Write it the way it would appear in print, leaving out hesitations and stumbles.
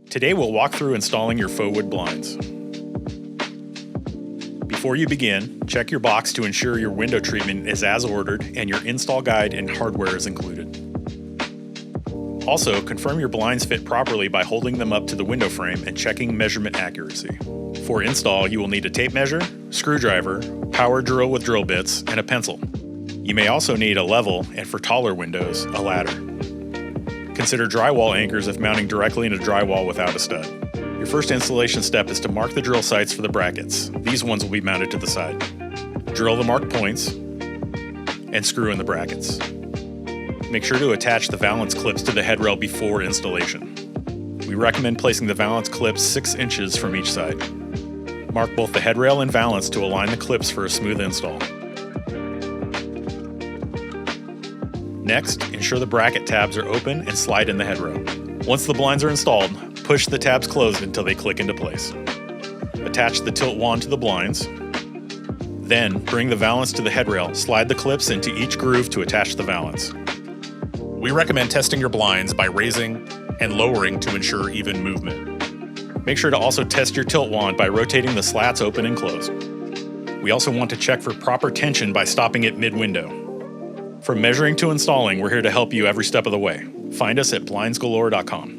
Today we'll walk through installing your faux wood blinds. Before you begin, check your box to ensure your window treatment is as ordered and your install guide and hardware is included. Also, confirm your blinds fit properly by holding them up to the window frame and checking measurement accuracy. For install, you will need a tape measure, screwdriver, power drill with drill bits, and a pencil. You may also need a level, and for taller windows, a ladder. Consider drywall anchors if mounting directly into drywall without a stud. Your first installation step is to mark the drill sites for the brackets. These ones will be mounted to the side. Drill the marked points and screw in the brackets. Make sure to attach the valance clips to the headrail before installation. We recommend placing the valance clips 6 inches from each side. Mark both the headrail and valance to align the clips for a smooth install. Next, ensure the bracket tabs are open and slide in the headrail. Once the blinds are installed, push the tabs closed until they click into place. Attach the tilt wand to the blinds. Then, bring the valance to the headrail, slide the clips into each groove to attach the valance. We recommend testing your blinds by raising and lowering to ensure even movement. Make sure to also test your tilt wand by rotating the slats open and closed. We also want to check for proper tension by stopping it mid-window. From measuring to installing, we're here to help you every step of the way. Find us at blindsgalore.com.